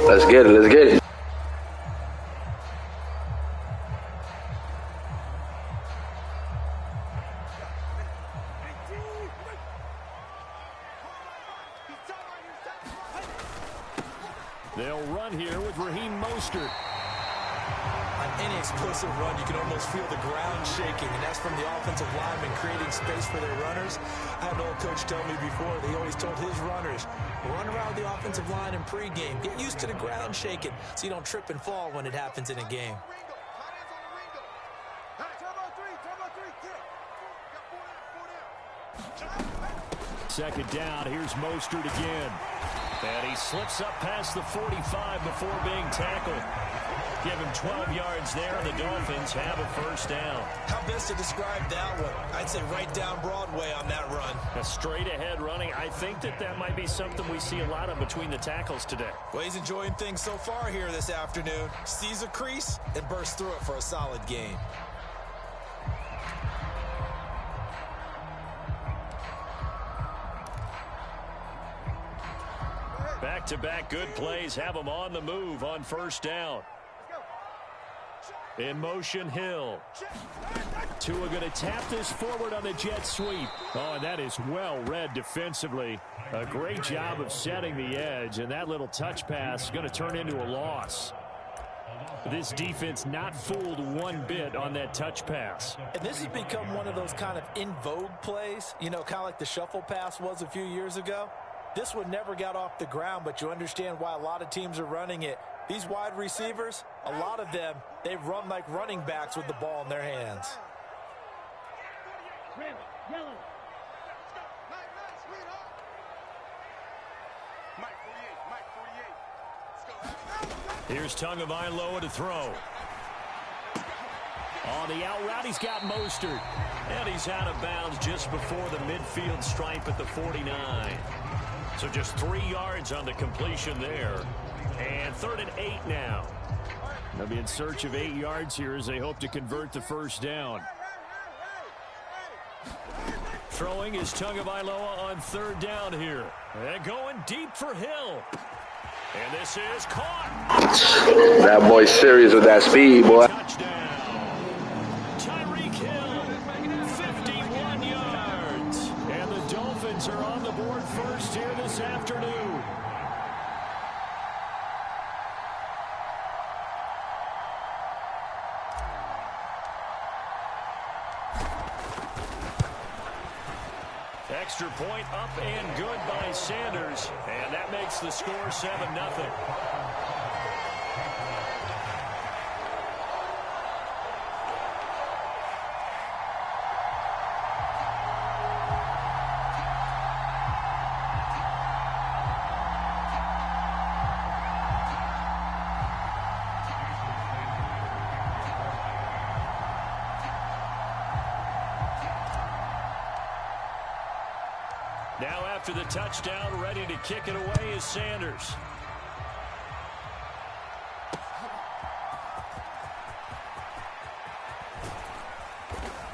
Let's get it. Let's get it. They'll run here with Raheem Mostert. On any explosive run, you can almost feel the ground shaking, and that's from the offensive linemen creating space for their runners. I had an old coach tell me before, he always told his runners, run around the offensive line in pregame. Get used to the ground shaking so you don't trip and fall when it happens in a game. Second down, here's Mostert again. And he slips up past the 45 before being tackled. Give him 12 yards there, and the Dolphins have a first down. How best to describe that one? I'd say right down Broadway on that run. A straight-ahead running. I think that might be something we see a lot of between the tackles today. Well, he's enjoying things so far here this afternoon. Sees a crease and bursts through it for a solid gain. Back-to-back good plays have them on the move on first down. In motion, Hill. Tua going to tap this forward on the jet sweep. Oh, and that is well read defensively. A great job of setting the edge, and that little touch pass is going to turn into a loss. This defense not fooled one bit on that touch pass. And this has become one of those kind of in vogue plays, you know, kind of like the shuffle pass was a few years ago. This one never got off the ground, but you understand why a lot of teams are running it. These wide receivers, a lot of them, they run like running backs with the ball in their hands. Here's Tagovailoa to throw. On the out route, he's got Mostert. And he's out of bounds just before the midfield stripe at the 49. So just 3 yards on the completion there. And 3rd and 8 now. They'll be in search of 8 yards here as they hope to convert the first down. Throwing is Tagovailoa on 3rd down here. And going deep for Hill. And this is caught. That boy's serious with that speed, boy. Touchdown. Tyreek Hill, 51 yards. And the Dolphins are on the board first here this afternoon. Extra point up and good by Sanders. And that makes the score 7-0. Now after the touchdown, ready to kick it away is Sanders.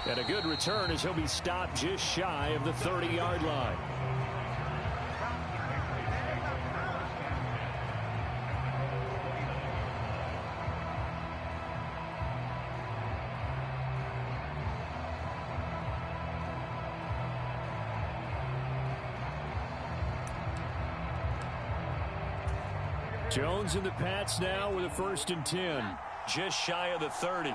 And a good return as he'll be stopped just shy of the 30-yard line. Jones in the Pats now with a 1st and 10. Just shy of the 30.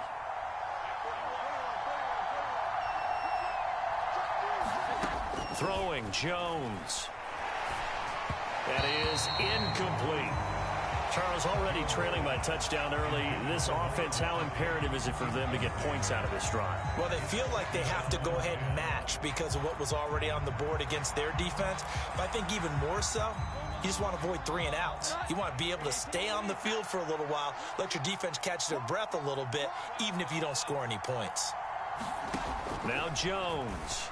Throwing Jones. That is incomplete. Charles, already trailing by touchdown early. This offense, how imperative is it for them to get points out of this drive? Well, they feel like they have to go ahead and match because of what was already on the board against their defense. But I think even more so, you just want to avoid 3 and outs. You want to be able to stay on the field for a little while, let your defense catch their breath a little bit, even if you don't score any points. Now Jones.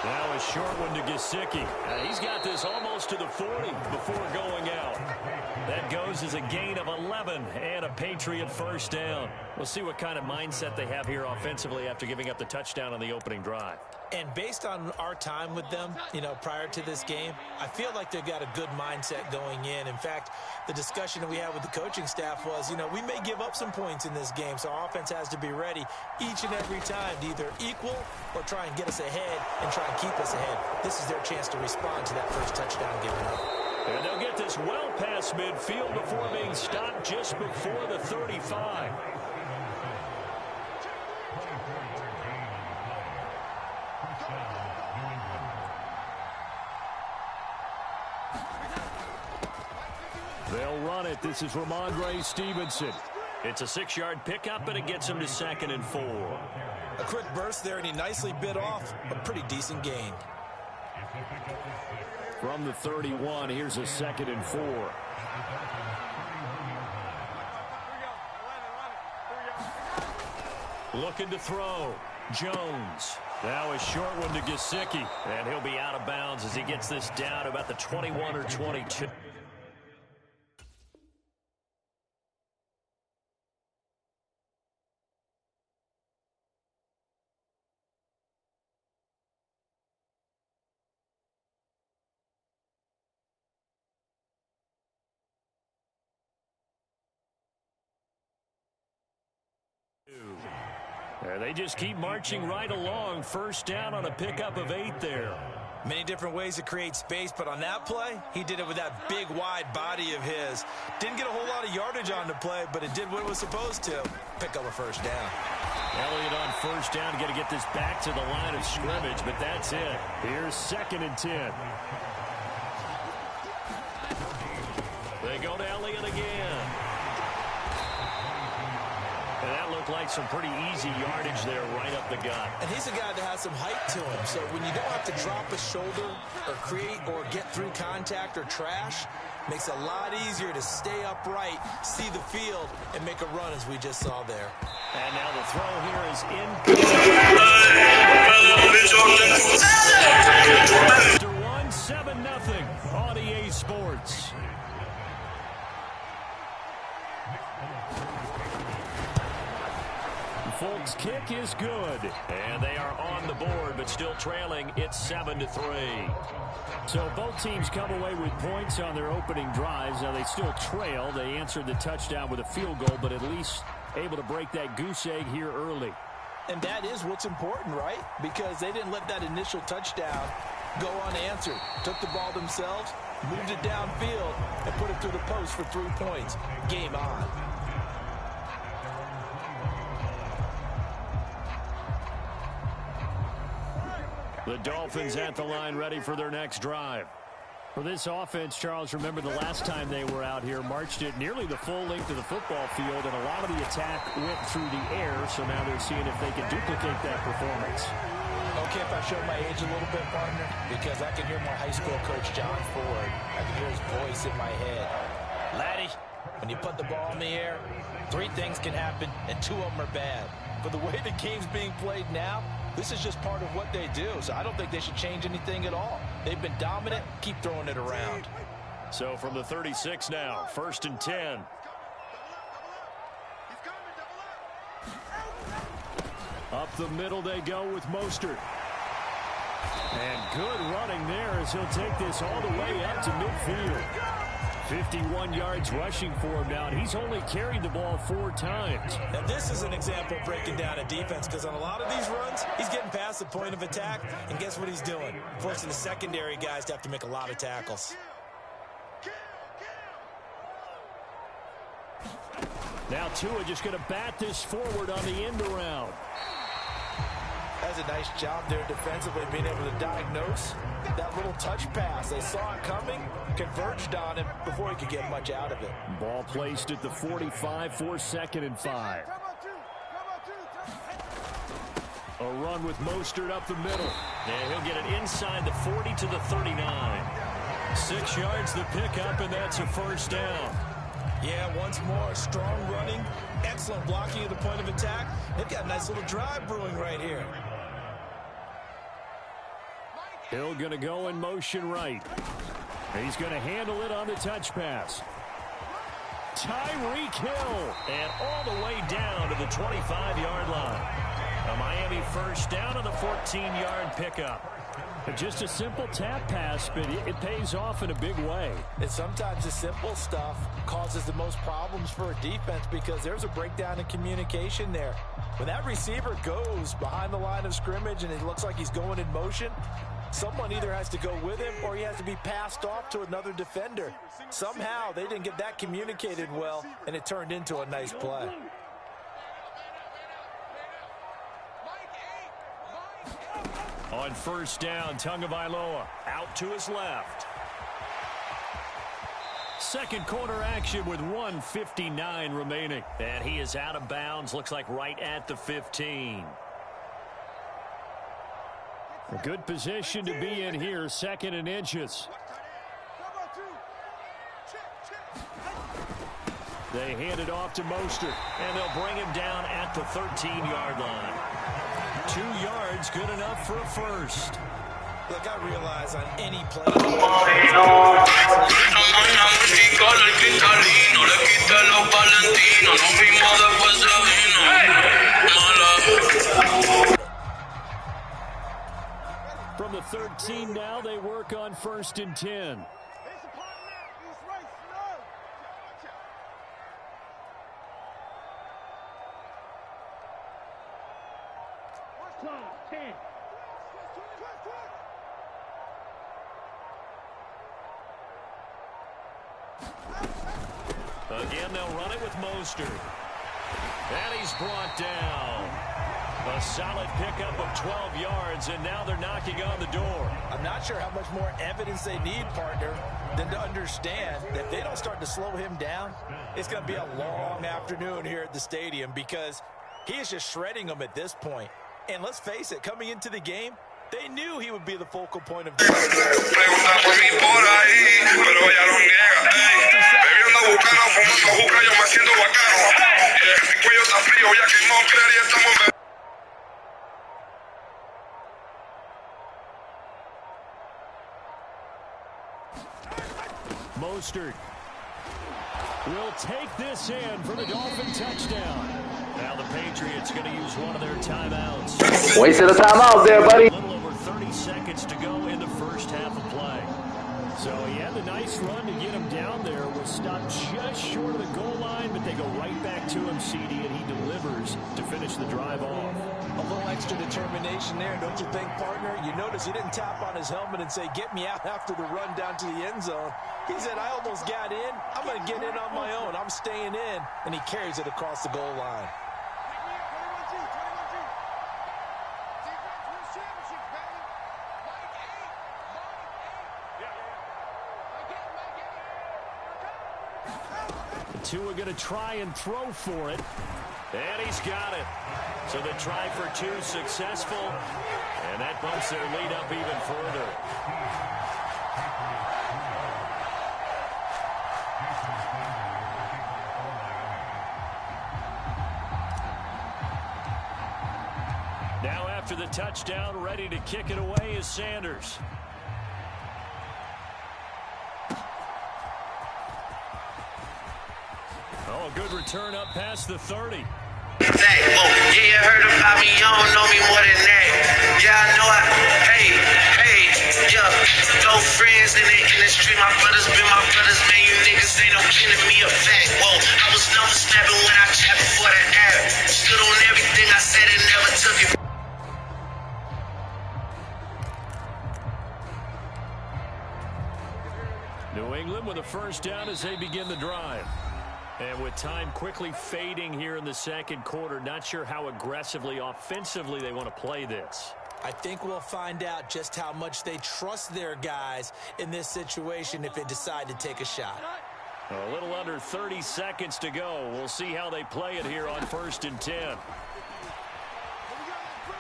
Now a short one to Gesicki. He's got this almost to the 40 before going out. That goes as a gain of 11 and a Patriot first down. We'll see what kind of mindset they have here offensively after giving up the touchdown on the opening drive. And based on our time with them, prior to this game, I feel like they've got a good mindset going in. In fact, the discussion that we had with the coaching staff was, we may give up some points in this game, so our offense has to be ready each and every time to either equal or try and get us ahead and try and keep us ahead. This is their chance to respond to that first touchdown given up. And they'll get this well past midfield before being stopped just before the 35. They'll run it. This is Ramondre Stevenson. It's a 6-yard pickup, and it gets him to 2nd and 4. A quick burst there, and he nicely bit off a pretty decent gain. From the 31, here's a 2nd and 4. Looking to throw. Jones. Now a short one to Gesicki. And he'll be out of bounds as he gets this down about the 21 or 22. They just keep marching right along. First down on a pickup of 8 there. Many different ways to create space, but on that play, he did it with that big, wide body of his. Didn't get a whole lot of yardage on the play, but it did what it was supposed to. Pick up a first down. Elliott on first down. Got to get this back to the line of scrimmage, but that's it. Here's 2nd and 10. They go to Elliott again. And that looked like some pretty easy yardage there right up the gut. And he's a guy that has some height to him. So when you don't have to drop a shoulder or create or get through contact or trash, makes it a lot easier to stay upright, see the field, and make a run as we just saw there. And now the throw here is in. After 1, 7-0 on EA Sports. Folks' kick is good, and they are on the board, but still trailing. It's 7-3. So both teams come away with points on their opening drives. Now they still trail. They answered the touchdown with a field goal, but at least able to break that goose egg here early. And that is what's important, right? Because they didn't let that initial touchdown go unanswered. Took the ball themselves, moved it downfield, and put it through the post for 3 points. Game on. The Dolphins at the line ready for their next drive. For this offense, Charles, remember the last time they were out here, marched it nearly the full length of the football field, and a lot of the attack went through the air, so now they're seeing if they can duplicate that performance. Okay, if I show my age a little bit, partner, because I can hear my high school coach, John Ford. I can hear his voice in my head. Laddie, when you put the ball in the air, 3 things can happen, and 2 of them are bad. But the way the game's being played now, this is just part of what they do, so I don't think they should change anything at all. They've been dominant. Keep throwing it around. So from the 36 now, 1st and 10. Up the middle they go with Mostert. And good running there as he'll take this all the way up to midfield. 51 yards rushing for him now, and he's only carried the ball 4 times. Now this is an example of breaking down a defense, because on a lot of these runs, he's getting past the point of attack, and guess what he's doing? Forcing the secondary guys to have to make a lot of tackles. Now Tua just going to bat this forward on the end around. That's a nice job there defensively, being able to diagnose that little touch pass. They saw it coming, converged on him before he could get much out of it. Ball placed at the 45 for 2nd and 5. A run with Mostert up the middle. And he'll get it inside the 40 to the 39. 6 yards the pickup, and that's a first down. Yeah, once more, strong running, excellent blocking at the point of attack. They've got a nice little drive brewing right here. Hill going to go in motion right. He's going to handle it on the touch pass. Tyreek Hill, and all the way down to the 25-yard line. A Miami first down on the 14-yard pickup. Just a simple tap pass, but it pays off in a big way. And sometimes the simple stuff causes the most problems for a defense because there's a breakdown in communication there. When that receiver goes behind the line of scrimmage and it looks like he's going in motion, someone either has to go with him or he has to be passed off to another defender. Somehow they didn't get that communicated well, and it turned into a nice play. On first down, Tagovailoa out to his left. Second quarter action with 1:59 remaining. And he is out of bounds, looks like right at the 15. A good position to be in here, second and inches. They hand it off to Mostert, and they'll bring him down at the 13-yard line. 2 yards, good enough for a first. Look, I realize on any play. From the 13 now, they work on first and 10. Again, they'll run it with Mostert. And he's brought down. A solid pickup of 12 yards, and now they're knocking on the door. I'm not sure how much more evidence they need, partner, than to understand that if they don't start to slow him down, it's going to be a long afternoon here at the stadium because he is just shredding them at this point. And let's face it, coming into the game, they knew he would be the focal point of the game. Mostert will take this in for the Dolphin touchdown. Now the Patriots going to use one of their timeouts. Wasted a timeout there, buddy. A little over 30 seconds to go in the first half of play. So he had the nice run to get him down there. Was stopped just short of the goal line, but they go right back to him, CD, and he delivers to finish the drive off. A little extra determination there, don't you think, partner? You notice he didn't tap on his helmet and say, get me out after the run down to the end zone. He said, I almost got in. I'm going to get in on my own. I'm staying in. And he carries it across the goal line. The two are going to try and throw for it. And he's got it. So the try for two successful. And that bumps their lead up even further. Now after the touchdown, ready to kick it away is Sanders. Oh, a good return up past the 30. Yeah, you heard about me, you don't know me more than that. Yeah, I know yeah. No friends in the street, my brothers been my brothers, man, you niggas ain't no kin to me a fact. Whoa, I was never snapping when I chat before the app. Stood on everything I said and never took it. New England with a first down as they begin the drive. And with time quickly fading here in the second quarter, not sure how aggressively, offensively they want to play this. I think we'll find out just how much they trust their guys in this situation if they decide to take a shot. A little under 30 seconds to go. We'll see how they play it here on first and 10.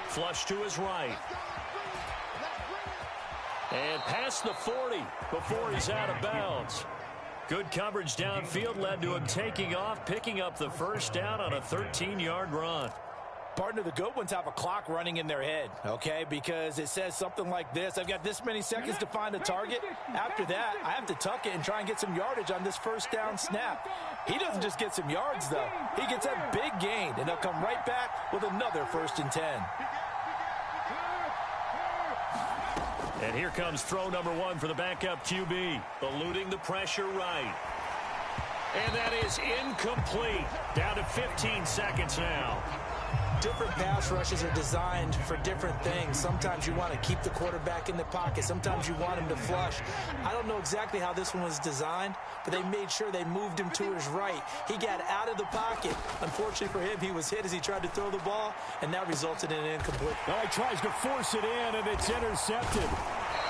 Flush to his right. And past the 40 before he's out of bounds. Good coverage downfield led to him taking off, picking up the first down on a 13-yard run. Partner, the good ones have a clock running in their head, okay? Because it says something like this. I've got this many seconds to find a target. After that, I have to tuck it and try and get some yardage on this first down snap. He doesn't just get some yards, though. He gets a big gain, and they'll come right back with another 1st and 10. And here comes throw number 1 for the backup QB. Eluding the pressure right. And that is incomplete. Down to 15 seconds now. Different pass rushes are designed for different things. Sometimes you want to keep the quarterback in the pocket. Sometimes you want him to flush. I don't know exactly how this one was designed, but they made sure they moved him to his right. He got out of the pocket. Unfortunately for him, he was hit as he tried to throw the ball, and that resulted in an incomplete. Well, he tries to force it in, and it's intercepted.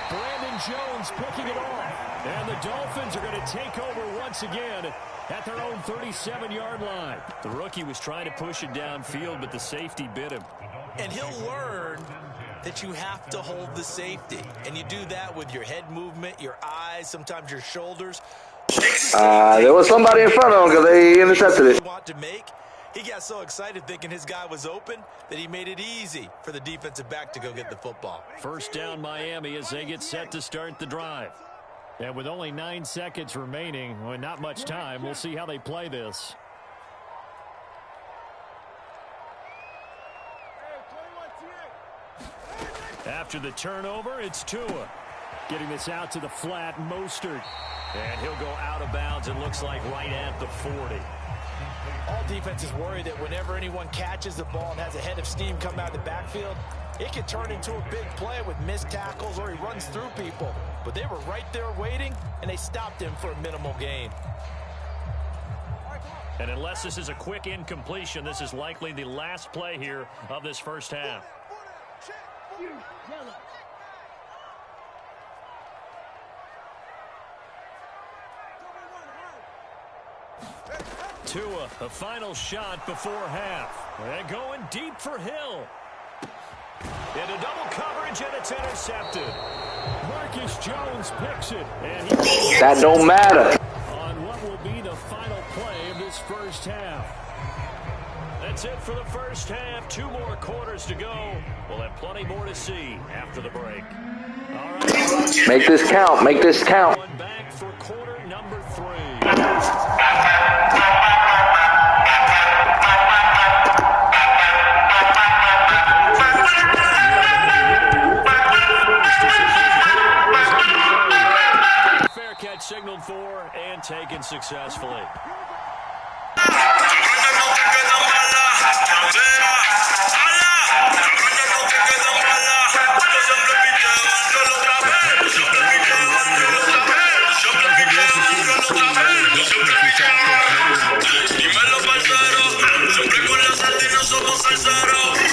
Brandon Jones picking it off. And the Dolphins are going to take over once again at their own 37-yard line. The rookie was trying to push it downfield, but the safety bit him. And he'll learn that you have to hold the safety. And you do that with your head movement, your eyes, sometimes your shoulders. There was somebody in front of him because they intercepted it. He got so excited thinking his guy was open that he made it easy for the defensive back to go get the football. First down Miami as they get set to start the drive. And with only 9 seconds remaining, well, not much time, we'll see how they play this. After the turnover, it's Tua. Getting this out to the flat, Mostert. And he'll go out of bounds, it looks like right at the 40. All defenses worry that whenever anyone catches the ball and has a head of steam come out of the backfield, it can turn into a big play with missed tackles or he runs through people. But they were right there waiting, and they stopped him for a minimal gain. And unless this is a quick incompletion, this is likely the last play here of this first half. Tua, a final shot before half. And going deep for Hill. Into double coverage, and it's intercepted. Marcus Jones picks it. And that don't matter. On what will be the final play of this first half. That's it for the first half. 2 more quarters to go. We'll have plenty more to see after the break. All right. Make this count. Make this count. One back for quarter number 3. Fair catch signaled for and taken successfully.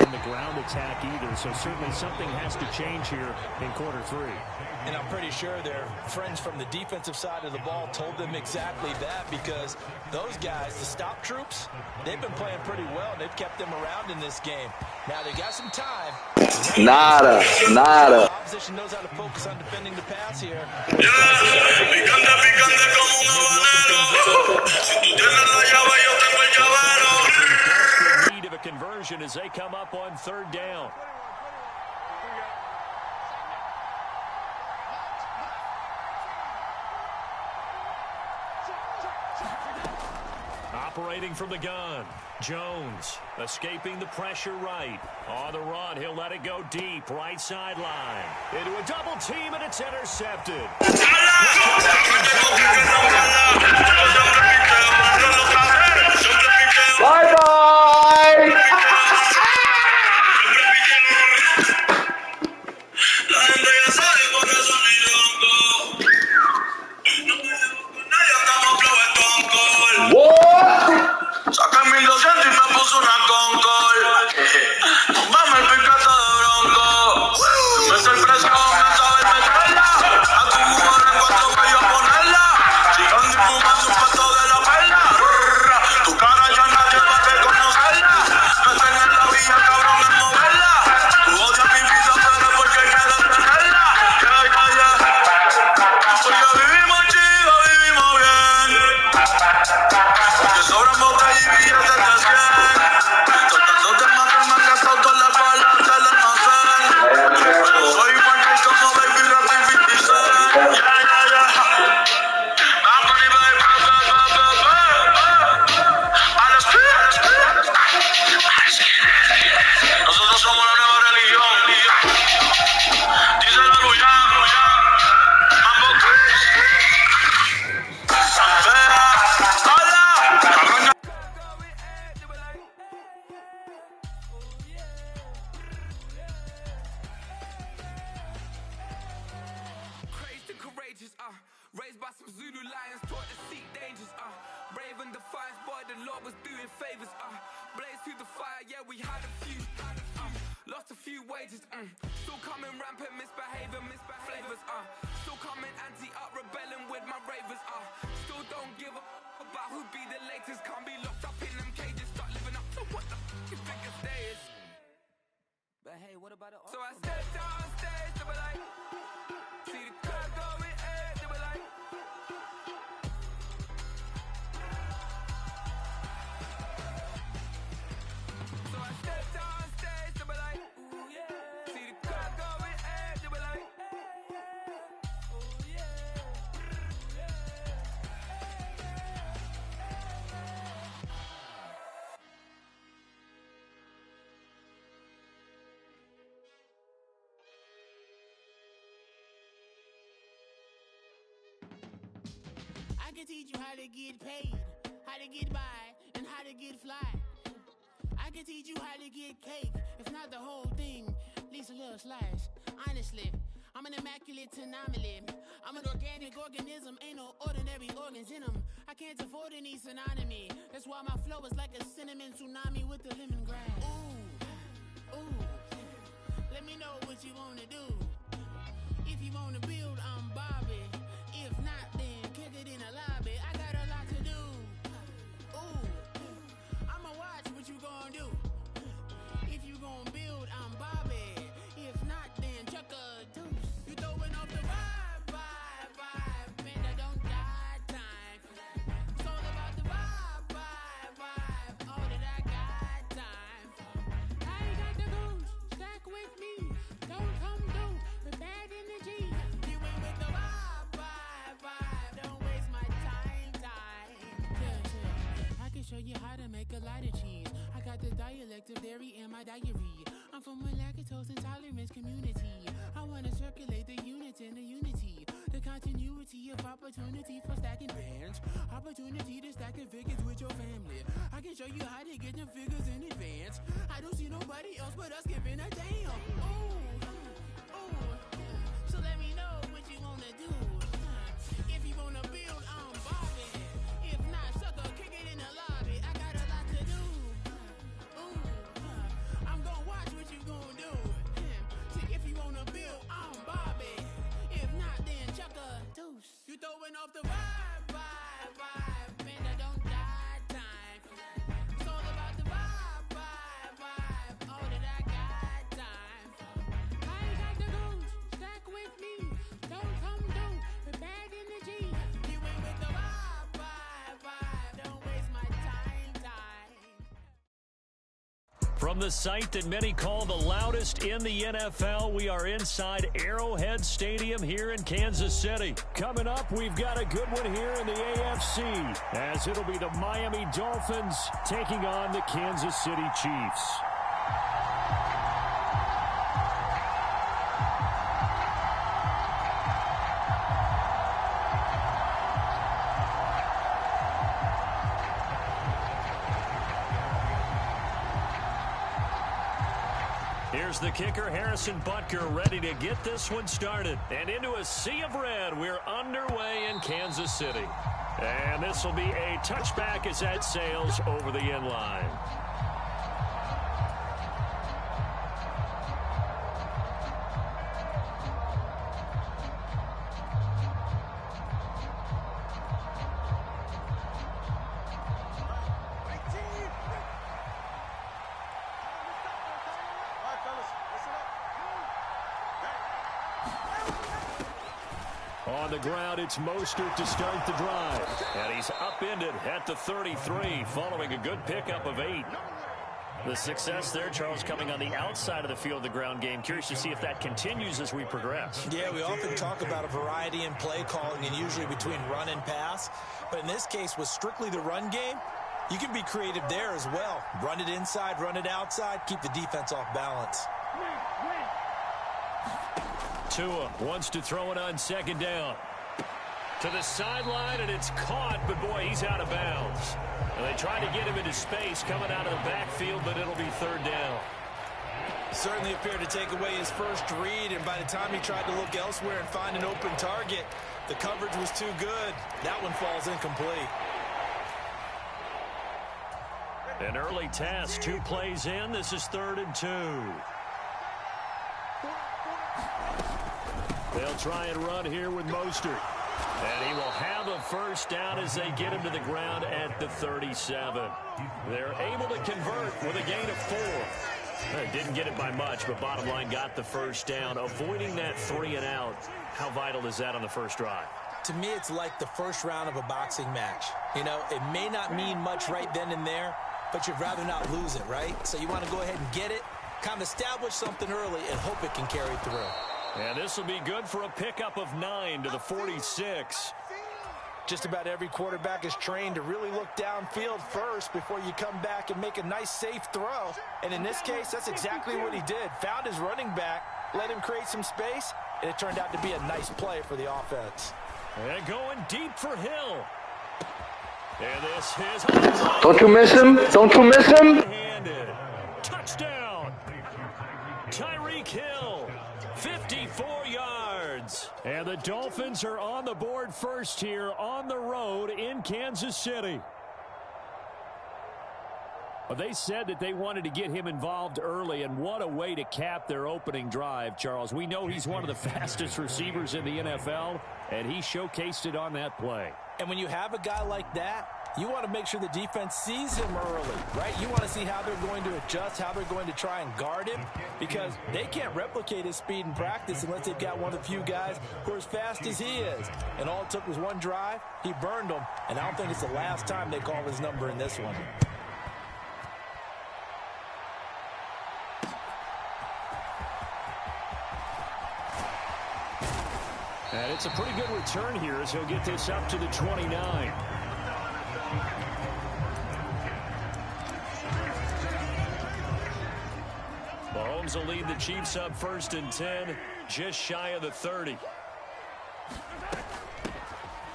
In the ground attack either, so certainly something has to change here in quarter 3. And I'm pretty sure their friends from the defensive side of the ball told them exactly that, because those guys, the stop troops, they've been playing pretty well, and they've kept them around in this game. Now they got some time. Nada. The opposition knows how to focus on defending the pass here. Need of a conversion as they come up on 3rd down. Operating from the gun, Jones escaping the pressure right. On the run, he'll let it go deep, right sideline. Into a double team, and it's intercepted. Bye-bye! Saca 1200 y me puso una Concord. Vamos el picazo de bronco. Me sorpresó, no sabes meterla. A tu mujer en cuanto voy a ponerla. Si están fumando un pato de la perla. Tu cara ya nadie va a swear the Lord was doing favors. Blaze through the fire, yeah, we had a few. Lost a few wages. Still coming rampant, misbehavior, flavors. Still coming anti-up, rebelling with my ravers. Still don't give a about who be the latest. Can't be locked up in them cages. Start living up to what the you think it stays. But hey, what about the So I stepped out on stage, they were like, see the crowd going, they were like. So I stepped out on stage, they were like, ooh yeah. See the crowd going, they were like, ooh yeah. I can teach you how to get paid, how to get by, and how to get fly. I can teach you how to get cake, if not the whole thing, at least a little slice. Honestly, I'm an immaculate anomaly. I'm an organic organism, ain't no ordinary organs in them. I can't afford any synonymy. That's why my flow is like a cinnamon tsunami with the lemongrass. Ooh, ooh, let me know what you wanna do. If you wanna build, I'm Bobby. If not, then kick it in the lobby. I got a lot to do. Ooh, I'ma watch what you gon' do. If you gon' build, I'm Bobby. If not, then chuck a deuce. You throwing off the vibe. Man, I don't die time. It's all about the vibe. All that I got time. I ain't got the goose. Stack with me. Don't come through with bad energy. You ain't with the vibe. Don't waste my time. Yeah. I can show you how to make a lot of cheese. I got the dialect of dairy in my diary. I'm from a lactose intolerance community. I wanna circulate the units in the unity. The continuity of opportunity for stacking bands. Opportunity to stack the figures with your family. I can show you how to get them figures in advance. I don't see nobody else but us giving a damn. Ooh. So let me know what you wanna do. If you wanna build, I'm Bobby. If not, sucker, kick it in the lobby. I got a lot to do. Ooh, I'm gonna watch what you gonna do. See, if you wanna build, I'm Bobby. If not, then chuck a deuce. You throwing off the vibe. Man, I don't die time. It's all about the vibe. All that I got time. I ain't got the goose. Stack with me. Don't come through with bad energy. You ain't with the vibe. Don't waste my time. From the site that many call the loudest in the NFL, we are inside Arrowhead Stadium here in Kansas City. Coming up, we've got a good one here in the AFC, as it'll be the Miami Dolphins taking on the Kansas City Chiefs. Here's the kicker, Harrison Butker, ready to get this one started. And into a sea of red, we're underway in Kansas City. And this will be a touchback as that sails over the end line. On the ground, it's Mostert to start the drive. And he's upended at the 33, following a good pickup of 8. The success there, Charles, coming on the outside of the field, the ground game. Curious to see if that continues as we progress. Yeah, we often talk about a variety in play calling and usually between run and pass. But in this case, with strictly the run game, you can be creative there as well. Run it inside, run it outside, keep the defense off balance. Tua wants to throw it on second down. To the sideline, and it's caught, but boy, he's out of bounds. And they tried to get him into space coming out of the backfield, but it'll be third down. Certainly appeared to take away his first read, and by the time he tried to look elsewhere and find an open target, the coverage was too good. That one falls incomplete. An early test, 2 plays in. This is 3rd and 2. They'll try and run here with Mostert. And he will have a first down as they get him to the ground at the 37. They're able to convert with a gain of 4. They didn't get it by much, but bottom line got the first down. Avoiding that 3 and out, how vital is that on the first drive? To me, it's like the first round of a boxing match. You know, it may not mean much right then and there, but you'd rather not lose it, right? So you want to go ahead and get it, kind of establish something early, and hope it can carry through. And this will be good for a pickup of 9 to the 46. Just about every quarterback is trained to really look downfield first before you come back and make a nice, safe throw. And in this case, that's exactly what he did. Found his running back, let him create some space, and it turned out to be a nice play for the offense. And going deep for Hill. And this is... Don't you miss him? Don't you miss him? Touchdown. Tyreek Hill. 54 yards. And the Dolphins are on the board first here on the road in Kansas City. Well, they said that they wanted to get him involved early, and what a way to cap their opening drive, Charles. We know he's one of the fastest receivers in the NFL, and he showcased it on that play. And when you have a guy like that, you want to make sure the defense sees him early, right? You want to see how they're going to adjust, how they're going to try and guard him, because they can't replicate his speed in practice unless they've got one of the few guys who are as fast as he is. And all it took was one drive. He burned them, and I don't think it's the last time they call his number in this one. And it's a pretty good return here as he'll get this up to the 29. Mahomes will lead the Chiefs up 1st and 10, just shy of the 30.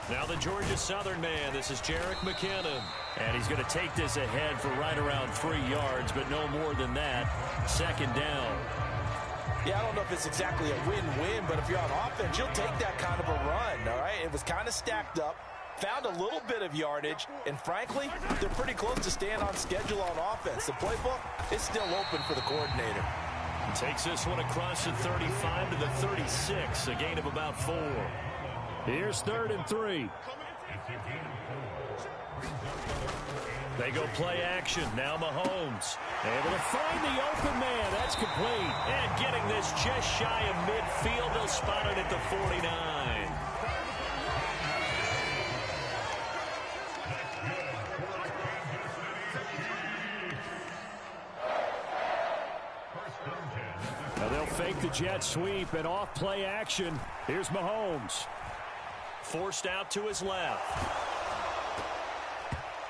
Now the Georgia Southern man, this is Jerick McKinnon. And he's going to take this ahead for right around 3 yards, but no more than that. 2nd down. Yeah, I don't know if it's exactly a win-win, but if you're on offense, you'll take that kind of a run, all right? It was kind of stacked up, found a little bit of yardage, and frankly, they're pretty close to staying on schedule on offense. The playbook is still open for the coordinator. He takes this one across the 35 to the 36, a gain of about 4. Here's 3rd and 3. They go play action. Now Mahomes able to find the open man. That's complete. And getting this just shy of midfield. They'll spot it at the 49. Now they'll fake the jet sweep and off play action. Here's Mahomes. Forced out to his left.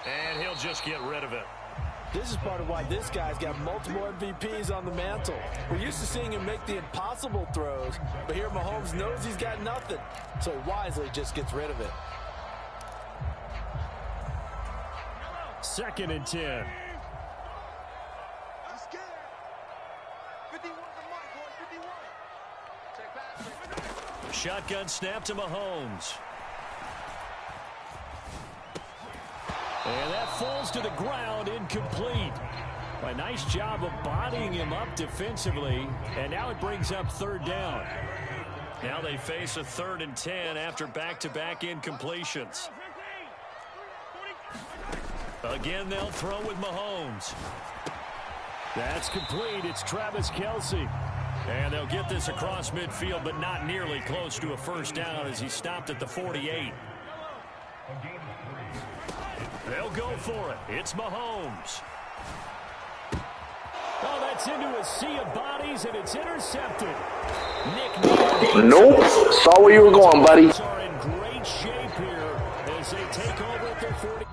And he'll just get rid of it. This is part of why this guy's got multiple MVPs on the mantle. We're used to seeing him make the impossible throws, but here Mahomes knows he's got nothing, so he wisely just gets rid of it. 2nd and 10. Shotgun snap to Mahomes. And that falls to the ground, incomplete. A nice job of bodying him up defensively, and now it brings up 3rd down. Now they face a 3rd and 10 after back-to-back incompletions. Again, they'll throw with Mahomes. That's complete. It's Travis Kelce. And they'll get this across midfield, but not nearly close to a first down as he stopped at the 48. They'll go for it. It's Mahomes. Oh, that's into a sea of bodies, and it's intercepted. Nope. Saw where you were going, buddy. Are in great shape here as they take over at their 40.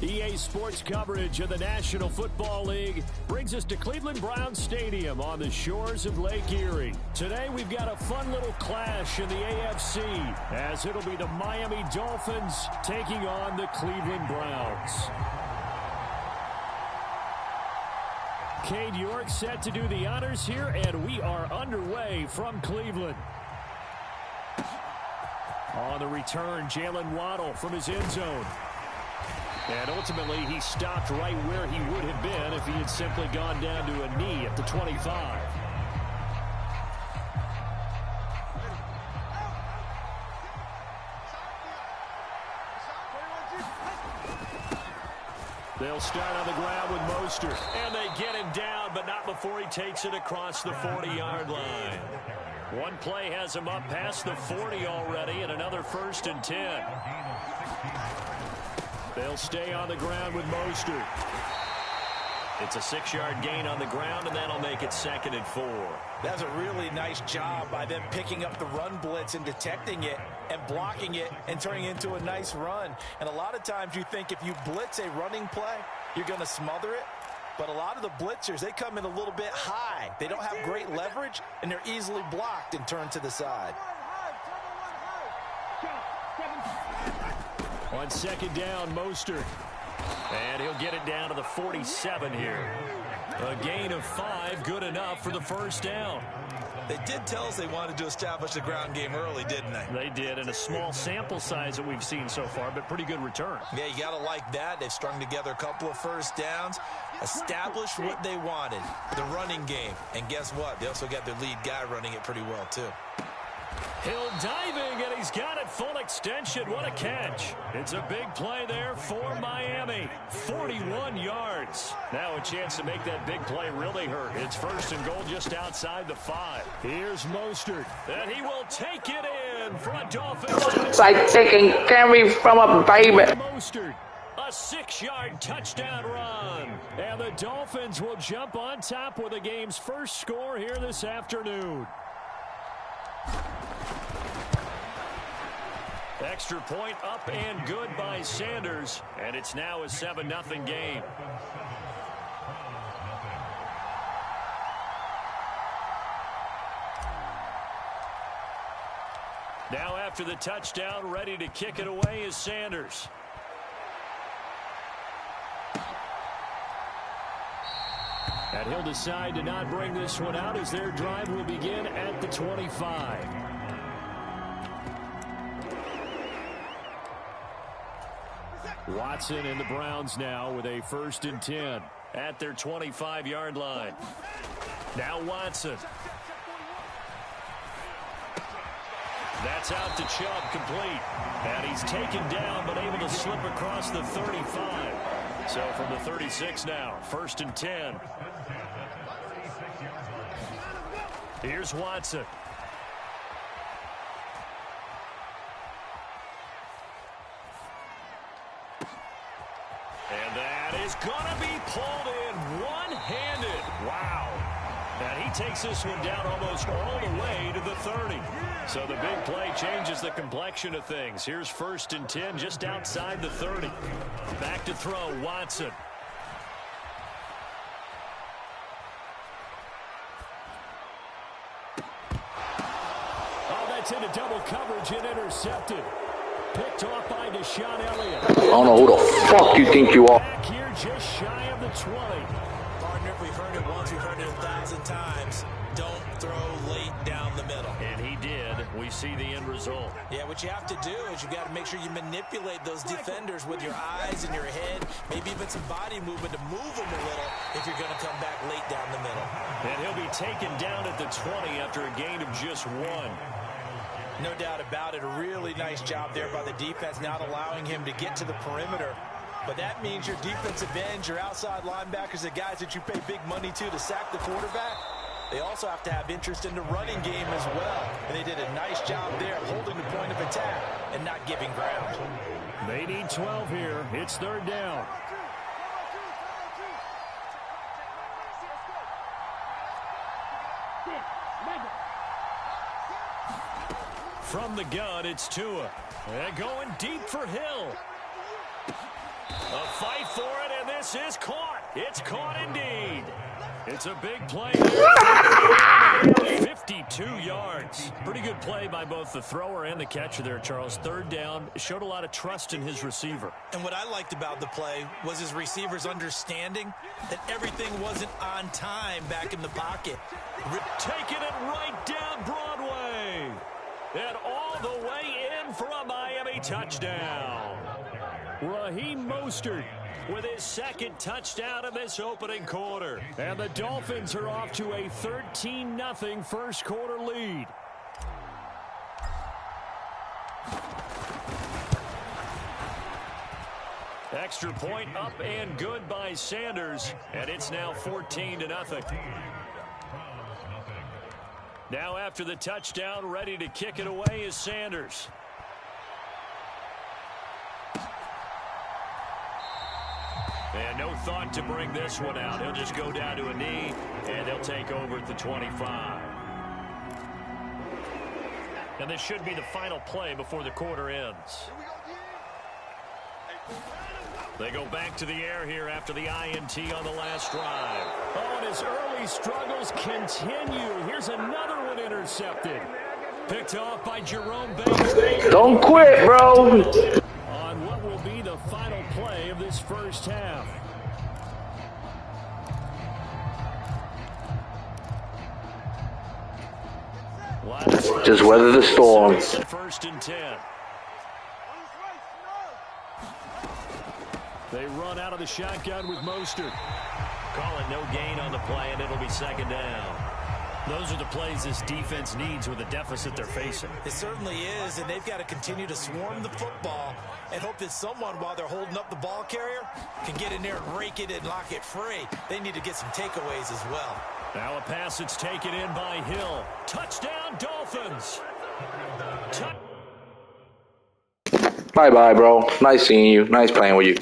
EA Sports coverage of the National Football League brings us to Cleveland Browns Stadium on the shores of Lake Erie. Today we've got a fun little clash in the AFC as it'll be the Miami Dolphins taking on the Cleveland Browns. Cade York set to do the honors here, and we are underway from Cleveland. On the return, Jalen Waddle from his end zone. And ultimately, he stopped right where he would have been if he had simply gone down to a knee at the 25. They'll start on the ground with Mostert. And they get him down, but not before he takes it across the 40-yard line. One play has him up past the 40 already, and another 1st and 10. They'll stay on the ground with Mostert. It's a 6-yard gain on the ground, and that'll make it 2nd and 4. That's a really nice job by them picking up the run blitz and detecting it and blocking it and turning it into a nice run. And a lot of times you think if you blitz a running play, you're going to smother it. But a lot of the blitzers, they come in a little bit high. They don't have great leverage, and they're easily blocked and turned to the side. On 2nd down, Mostert. And he'll get it down to the 47 here. A gain of 5, good enough for the 1st down. They did tell us they wanted to establish the ground game early, didn't they? They did, and a small sample size that we've seen so far, but pretty good return. Yeah, you got to like that. They've strung together a couple of 1st downs, established what they wanted, the running game. And guess what? They also got their lead guy running it pretty well, too. Hill diving, and he's got it full extension. What a catch. It's a big play there for Miami. 41 yards. Now a chance to make that big play really hurt. It's 1st and goal just outside the 5. Here's Mostert, and he will take it in for a Dolphins. It's like taking candy from a baby. Mostert, a 6-yard touchdown run. And the Dolphins will jump on top with the game's first score here this afternoon. Extra point up and good by Sanders, and it's now a 7-0 game. Now after the touchdown, ready to kick it away is Sanders. And he'll decide to not bring this one out as their drive will begin at the 25. Watson and the Browns now with a 1st and 10 at their 25-yard line. Now Watson. That's out to Chubb, complete. And he's taken down but able to slip across the 35. So from the 36 now, 1st and 10. Here's Watson. And that is going to be pulled in one-handed. Wow. And he takes this one down almost all the way to the 30. So the big play changes the complexion of things. Here's 1st and 10 just outside the 30. Back to throw, Watson. Oh, that's into double coverage and intercepted. Picked off by Deshaun Elliott. I don't know who the fuck you think you are. Back here just shy of the 20. Partner, if we've heard it once, we've heard it 1,000 times. Don't throw late down the middle. And he did. We see the end result. Yeah, what you have to do is you got to make sure you manipulate those defenders with your eyes and your head, maybe even some body movement to move them a little if you're going to come back late down the middle. And he'll be taken down at the 20 after a gain of just 1. No doubt about it. A really nice job there by the defense, not allowing him to get to the perimeter. But that means your defensive ends, your outside linebackers, the guys that you pay big money to sack the quarterback, they also have to have interest in the running game as well. And they did a nice job there holding the point of attack and not giving ground. They need 12 here. It's 3rd down. From the gun, it's Tua. And going deep for Hill. A fight for it, and this is caught. It's caught indeed. It's a big play. 52 yards. Pretty good play by both the thrower and the catcher there, Charles. Third down, showed a lot of trust in his receiver. And what I liked about the play was his receivers understanding that everything wasn't on time back in the pocket. Taking it right down Broadway. And all the way in for a Miami touchdown. Raheem Mostert with his second touchdown of this opening quarter. And the Dolphins are off to a 13-0 first quarter lead. Extra point up and good by Sanders. And it's now 14-0. Now after the touchdown, ready to kick it away is Sanders. And no thought to bring this one out. He'll just go down to a knee, and they'll take over at the 25. And this should be the final play before the quarter ends. They go back to the air here after the INT on the last drive. Oh, and his early struggles continue. Here's another one intercepted. Picked off by Jerome Bates. Don't quit, bro. On what will be the final play of this first half. Just weather the storm. First and 10. They run out of the shotgun with Mostert. Call it no gain on the play, and it'll be second down. Those are the plays this defense needs with the deficit they're facing. It certainly is, and they've got to continue to swarm the football and hope that someone, while they're holding up the ball carrier, can get in there and rake it and lock it free. They need to get some takeaways as well. Now a pass that's taken in by Hill. Touchdown, Dolphins. Bye-bye, bro. Nice seeing you. Nice playing with you.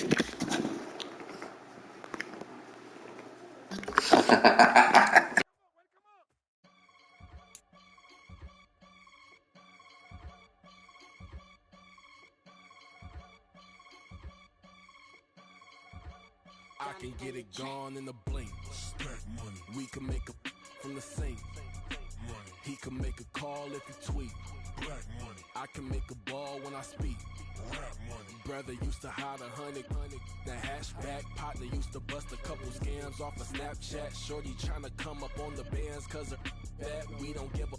I can get it gone in a blink. Money. We can make a from the sink. Money. He can make a call if he tweet. Black money. I can make a ball when I speak. Rap money. Brother used to hide 100. The hashback partner used to bust a couple scams off of Snapchat. Shorty tryna come up on the bands cause of that. We don't give a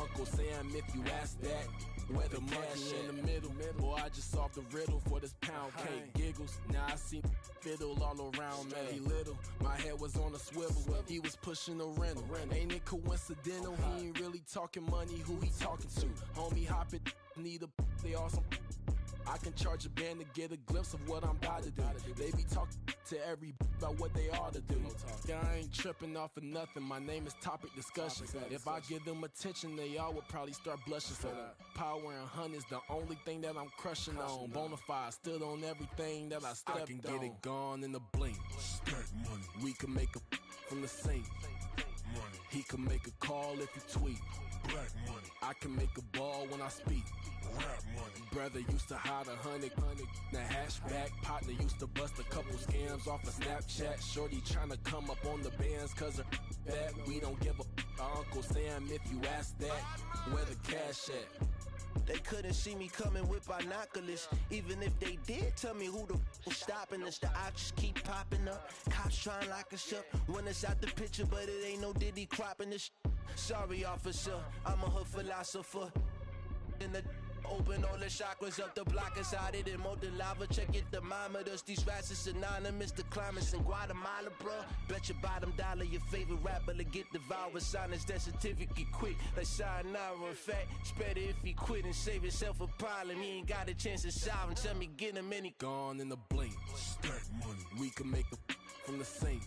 Uncle Sam if you ask that. Where the monkey in the middle. Boy, I just solved the riddle for this pound cake. Giggles, now I see fiddle all around me. He little, my head was on a swivel. He was pushing a rental. Ain't it coincidental? He ain't really talking money, who he talking to? Homie hopping, need a they awesome. I can charge a band to get a glimpse of what I'm about to do. They be talking to every about what they ought to do. Yeah, I ain't tripping off of nothing. My name is topic discussion. If I give them attention, they all would probably start blushing. So power and hunt is the only thing that I'm crushing on. Bonafide stood on everything that I stepped on. I can get it gone in a blink. Money. We can make a from the sink. Money. He can make a call if you tweet. Black money. I can make a ball when I speak. Rap money. Brother used to hide 100. The hashback partner used to bust a couple scams off of Snapchat. Shorty tryna come up on the bands cause of that. We don't give a Uncle Sam if you ask that. Where the cash at? They couldn't see me coming with binoculars. Even if they did, tell me who the was stopping us. The options keep popping up. Cops trying to lock us up. When it's out the picture, but it ain't no Diddy cropping this. Sorry, officer, I'm a hood philosopher. In the open all the chakras up the block inside it and molten lava. Check it thermometers. These rats is synonymous. The climates in Guatemala, bro. Bet your bottom dollar your favorite rapper to get devoured. Sign his death certificate quick. Like sayonara. In fact, it's better if he quit and save himself a problem. He ain't got a chance to solve and tell me get him any gone in a blink. Stack money. We can make a from the sink.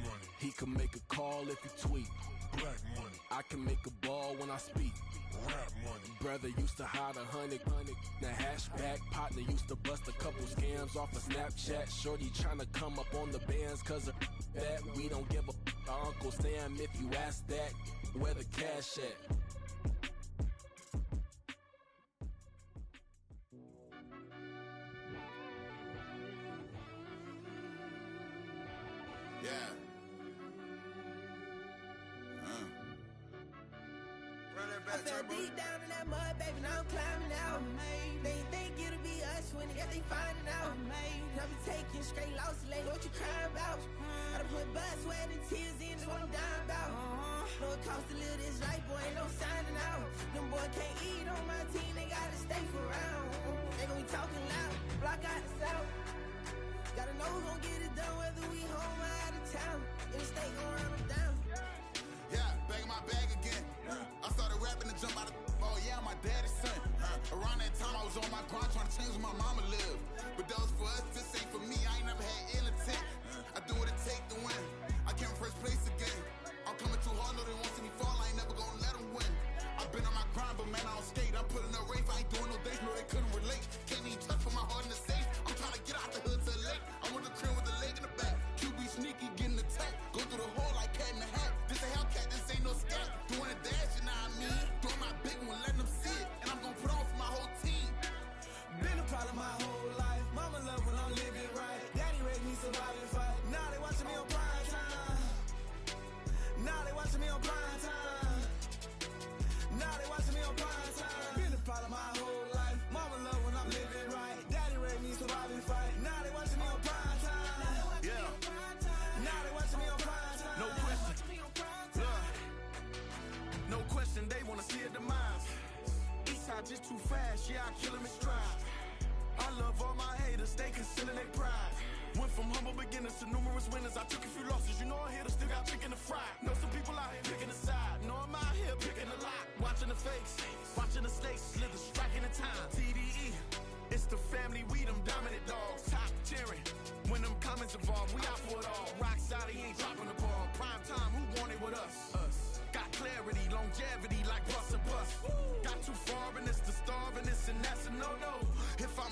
Money. He can make a call if you tweet. Black money. I can make a ball when I speak. Rap money. Brother used to hide 100. The hashback partner used to bust a couple scams off of Snapchat. Shorty tryna come up on the bands cause of that. We don't give a Uncle Sam if you ask that. Where the cash at? I fell deep down in that mud, baby, now I'm climbing out. They think it'll be us when they finding out. I be taking straight losses, like what you crying about? I done put blood, sweat, and tears in, that's what I'm dying about. Know it costs to live this life, boy, ain't no signing out. Them boy can't eat on my team, they gotta stay for round. They gon' be talking loud, block out the south. Gotta know who gon' get it done, whether we home or out of town. In the state gon' run them down. Yeah, back in my bag again. I started rapping to jump out of. Oh yeah, my daddy's son. Around that time I was on my grind trying to change where my mama lived. But that was for us, this ain't for me. I ain't never had ill intent. I do what it take to win. I came first place again. I'm coming too hard, no they won't see me fall. I ain't never gonna let them win. I've been on my grind, but man I don't skate. I'm putting up race, I ain't doing no days, no they couldn't relate. Can't even touch for my heart in the safe. I'm trying to get out the hood to the lake. I'm with the crib with the leg in the back. QB sneaky, getting attacked. Go through the hole like cat in the hat. This a Hellcat, this ain't no scat. Doing a dash, you know what I mean? Doing my big one, letting them see it. And I'm gonna put on for my whole team. Been a problem my whole life. Mama love when I'm living right. Daddy raised me survive and fight. Now they watching me on prime time. Now they watching me on prime time. Now they watching me on prime time. Been a problem my whole life. Mama love when I'm living right. Daddy raised me survive and fight. Now they watching me on prime time. Yeah. Now they watching me on prime time. No question. Look. No question, they wanna see a demise. Eastside just too fast, yeah, I kill him in stride. I love all my haters, they concealing their pride. Went from humble beginners to numerous winners. I took a few losses, you know I hit still got chicken to fry. Know some people out here picking a side. Know I'm out here picking a lot. Watching the face, watching the stakes, slither, striking the time. TDE, it's the family, we them dominant dogs. Top cheering, when them comments involved, we out for it all. Rock side, he ain't dropping the ball. Prime time, who want it with us? Got clarity, longevity like bus and bus. Got too far and it's the starving, and that's a no-no. If I